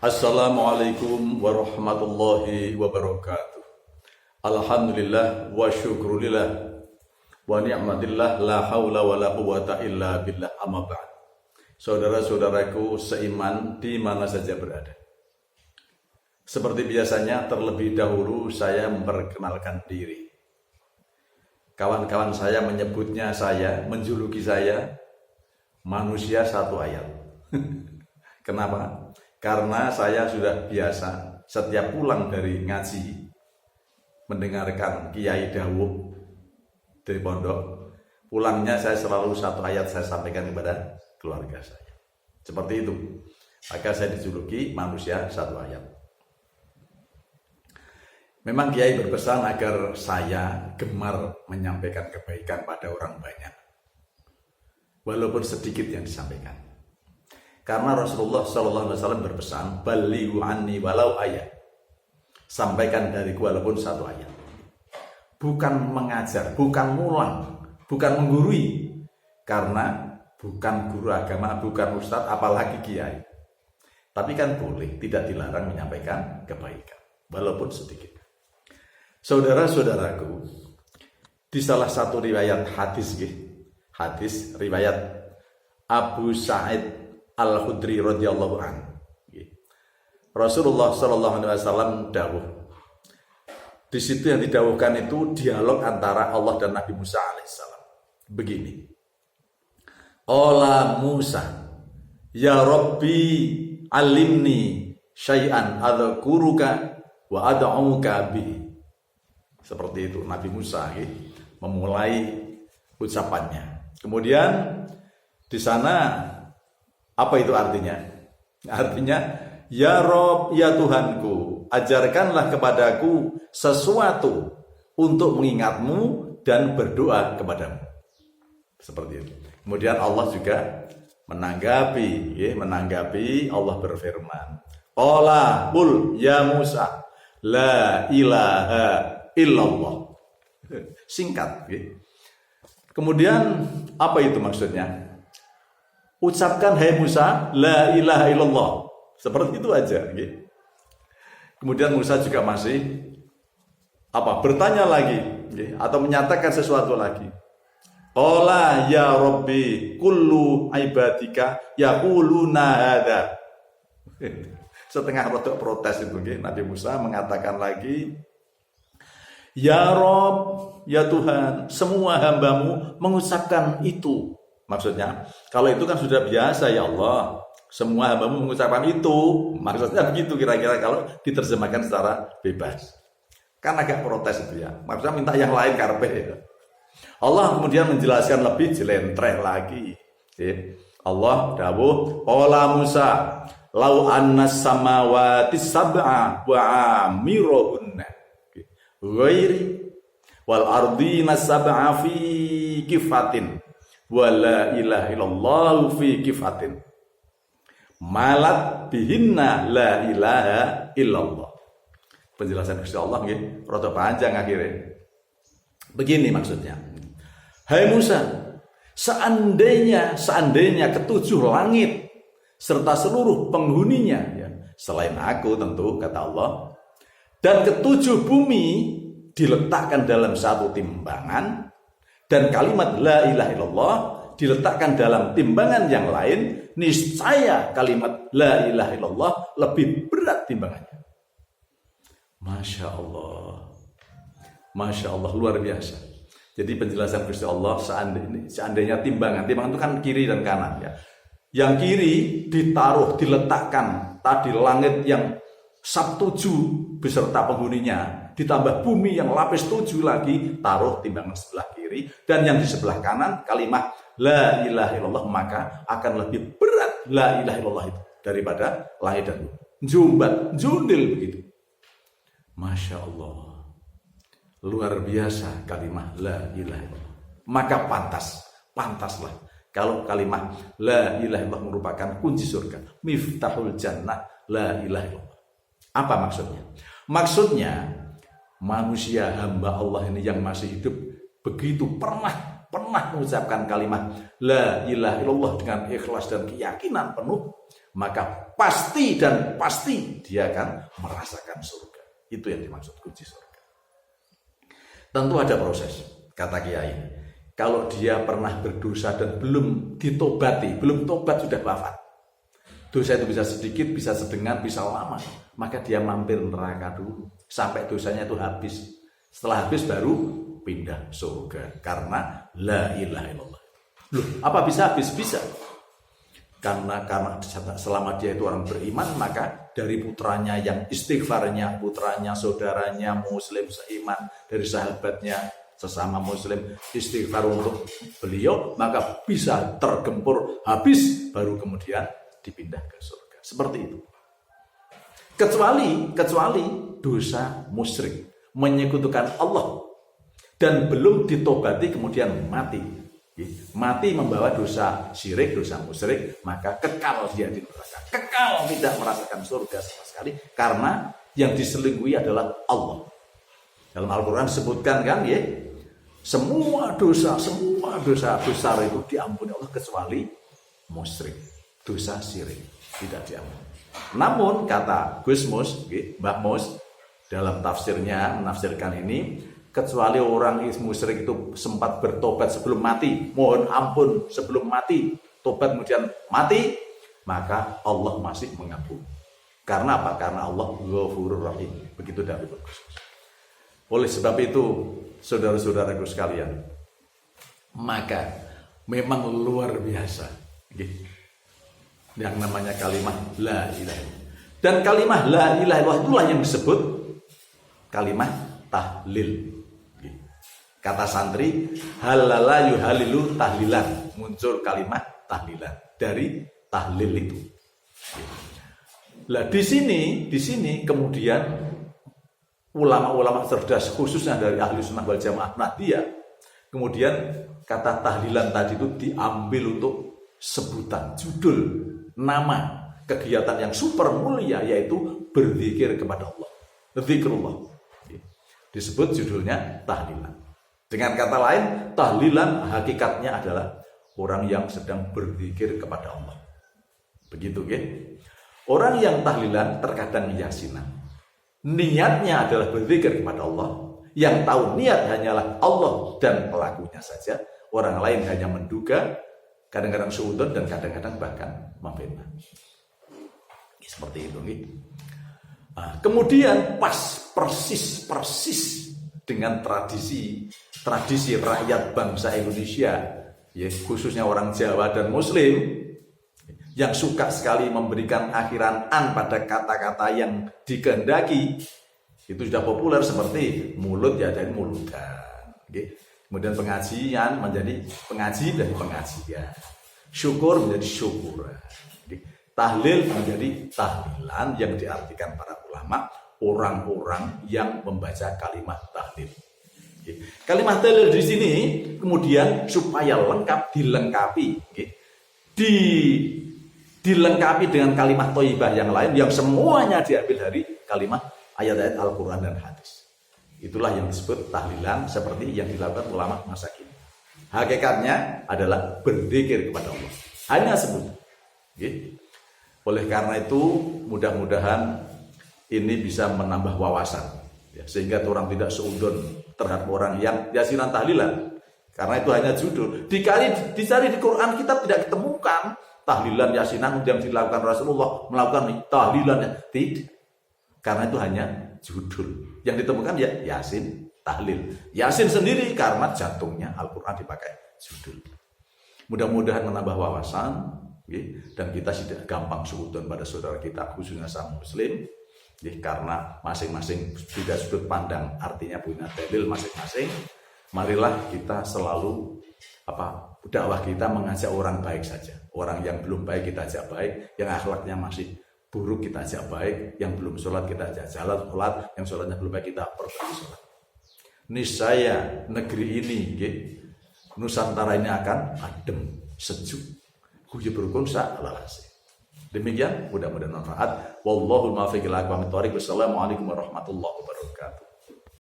Assalamualaikum warahmatullahi wabarakatuh. Alhamdulillah wa syukrulillah wa ni'matillah la haula wa la quwata illa billah, amma ba'd. Saudara-saudaraku seiman di mana saja berada, seperti biasanya terlebih dahulu saya memperkenalkan diri. Kawan-kawan saya menyebutnya menjuluki saya manusia satu ayat. Kenapa? Karena saya sudah biasa setiap pulang dari ngaji mendengarkan Kiai dawuh dari pondok, pulangnya saya selalu satu ayat saya sampaikan kepada keluarga saya. Seperti itu. Maka saya dijuluki manusia satu ayat. Memang Kiai berpesan agar saya gemar menyampaikan kebaikan pada orang banyak, walaupun sedikit yang disampaikan. Karena Rasulullah SAW berpesan, balighu anni walau ayat, sampaikan dariku walaupun satu ayat. Bukan mengajar, bukan ngulang, bukan menggurui, karena bukan guru agama, bukan ustadz, apalagi kiai. Tapi kan boleh, tidak dilarang menyampaikan kebaikan, walaupun sedikit. Saudara-saudaraku, di salah satu riwayat hadis riwayat Abu Sa'id Al-Khudri radhiyallahu anhu, Rasulullah sallallahu alaihi wasallam dawuh. Di situ yang didawuhkan itu dialog antara Allah dan Nabi Musa alaihissalam. Begini. Qala Musa, ya Rabbi alimni syai'an adzkuruka wa ad'uka bihi. Seperti itu Nabi Musa memulai ucapannya. Kemudian di sana apa itu artinya? Artinya, ya Rob, ya Tuhanku, ajarkanlah kepadaku sesuatu untuk mengingatmu dan berdoa kepadamu. Seperti itu. Kemudian Allah juga menanggapi Allah berfirman, Qala qul ya Musa, la ilaha illallah. Singkat. Kemudian apa itu maksudnya? Ucapkan hai Musa, la ilaha illallah. Seperti itu aja. Kemudian Musa juga masih bertanya lagi, atau menyatakan sesuatu lagi. Qala ya Rabbi kullu ibadika yaquluna hadza. Setengah rodok protes itu, Nabi Musa mengatakan lagi, ya Rabb, ya Tuhan, semua hambamu mengucapkan itu. Maksudnya, kalau itu kan sudah biasa ya Allah, semua hambamu mengucapkan itu. Maksudnya begitu kira-kira kalau diterjemahkan secara bebas. Kan agak protes itu ya. Maksudnya minta yang lain karpe ya. Allah kemudian menjelaskan lebih jelentreh lagi. Allah dawuh, qala Musa, lau annas samawati sab'a wa amiruhunna ghairi wal ardina sab'a fi kifatin wa la ilaha illallah fi kifatin malat bihinna la ilaha illallah. Penjelasan Gusti Allah nggih rada panjang akhirnya. Begini maksudnya. Hai Musa, seandainya ketujuh langit serta seluruh penghuninya selain aku tentu kata Allah, dan ketujuh bumi diletakkan dalam satu timbangan, dan kalimat la ilaha illallah diletakkan dalam timbangan yang lain, niscaya kalimat la ilaha illallah lebih berat timbangannya. Masya Allah, luar biasa. Jadi penjelasan Gusti Allah, seandainya timbangan itu kan kiri dan kanan ya. Yang kiri diletakkan tadi langit yang sab 7 beserta penghuninya, ditambah bumi yang lapis 7 lagi, taruh timbangan sebelah kiri, dan yang di sebelah kanan kalimat la ilaha illallah, maka akan lebih berat la ilaha illallah itu daripada langit dan bumi. Jundil begitu. Masya Allah, luar biasa kalimat la ilaha illallah. Maka pantaslah kalau kalimat la ilaha illallah merupakan kunci surga, miftahul jannah, la ilaha illallah. Apa maksudnya? Maksudnya manusia hamba Allah ini yang masih hidup begitu pernah pernah mengucapkan kalimat la ilaha illallah dengan ikhlas dan keyakinan penuh, maka pasti dan pasti dia akan merasakan surga. Itu yang dimaksud kunci surga. Tentu ada proses, kata Kiai. Kalau dia pernah berdosa dan belum ditobati, belum tobat sudah wafat. Dosa itu bisa sedikit, bisa sedengan, bisa lama. Maka dia mampir neraka dulu sampai dosanya itu habis. Setelah habis baru pindah surga karena la ilaha illallah. Loh, apa bisa habis? Bisa. Karena selama dia itu orang beriman, maka dari putranya yang istighfarnya, putranya, saudaranya muslim seiman, dari sahabatnya sesama muslim istighfar untuk beliau, maka bisa tergempur habis baru kemudian dipindah ke surga. Seperti itu. Kecuali dosa musyrik, menyekutukan Allah dan belum ditobati kemudian mati. Mati membawa dosa syirik, dosa musyrik, maka kekal dia di neraka. Kekal tidak merasakan surga sama sekali karena yang diselingkuhi adalah Allah. Dalam Al-Qur'an disebutkan kan ya, semua dosa besar itu diampuni Allah kecuali musyrik, dosa syirik tidak diampuni. Namun kata Gus Mus, Mbah Mus dalam tafsirnya menafsirkan ini, kecuali orang musyrik itu sempat bertobat sebelum mati, mohon ampun sebelum mati, tobat kemudian mati, maka Allah masih mengampuni. Karena apa? Karena Allah Ghafurur Rahim. Begitu dari Gus. Oleh sebab itu, saudara-saudaraku sekalian, maka memang luar biasa yang namanya kalimat la ilaha illallah. Dan kalimat la ilaha illallah itulah yang disebut kalimat tahlil. Kata santri, halala yuhalilu tahlilan, muncul kalimat tahlilan dari tahlil itu. Lah di sini kemudian ulama-ulama cerdas khususnya dari ahli sunnah wal jamaah Nahdiyah, kemudian kata tahlilan tadi itu diambil untuk sebutan, judul, nama kegiatan yang super mulia, yaitu berzikir kepada Allah. Zikrullah. Disebut judulnya tahlilan. Dengan kata lain, tahlilan hakikatnya adalah orang yang sedang berzikir kepada Allah. Begitu kan? Orang yang tahlilan terkadang yasinan. Niatnya adalah berzikir kepada Allah. Yang tahu niat hanyalah Allah dan pelakunya saja. Orang lain hanya menduga, kadang-kadang suudon dan kadang-kadang bahkan memfitnah. Seperti itu. Nah, kemudian pas persis dengan tradisi rakyat bangsa Indonesia, ya, khususnya orang Jawa dan Muslim, yang suka sekali memberikan akhiran an pada kata-kata yang dikehendaki, itu sudah populer seperti mulut ya dari mulutan, kemudian pengajian menjadi pengaji dari pengajian, syukur menjadi syukuran, tahlil menjadi tahlilan yang diartikan para ulama orang-orang yang membaca kalimat tahlil. Kalimat tahlil di sini kemudian supaya lengkap dilengkapi, dilengkapi dengan kalimat thayyibah yang lain yang semuanya diambil dari kalimat ayat-ayat Al-Quran dan hadis. Itulah yang disebut tahlilan seperti yang dilakukan ulama masa kini. Hakikatnya adalah berzikir kepada Allah. Hanya sebut. Oleh karena itu mudah-mudahan ini bisa menambah wawasan, ya, sehingga orang tidak seudon terhadap orang yang yasinan tahlilan, karena itu hanya judul. Dicari di Quran kita tidak ketemukan tahlilan yasinan yang dilakukan Rasulullah melakukan tahlilannya, tidak, karena itu hanya judul. Yang ditemukan ya yasin tahlil, yasin sendiri karena jantungnya Al-Quran dipakai judul. Mudah-mudahan menambah wawasan, ya, dan kita tidak gampang seudon pada saudara kita khususnya sama muslim. Karena masing-masing beda sudut pandang, artinya punya dalil masing-masing. Marilah kita selalu dakwah kita mengajak orang baik saja. Orang yang belum baik kita ajak baik, yang akhlaknya masih buruk kita ajak baik, yang belum sholat kita ajak sholat, yang sholatnya belum baik kita perbaiki sholat. Niscaya negeri ini, Nusantara ini akan adem, sejuk, guyub rukun sa'alasi. Demikian, mudah-mudahan manfaat. Wallahul muwaffiq ila aqwamit thoriq. Wassalamualaikum warahmatullahi wabarakatuh.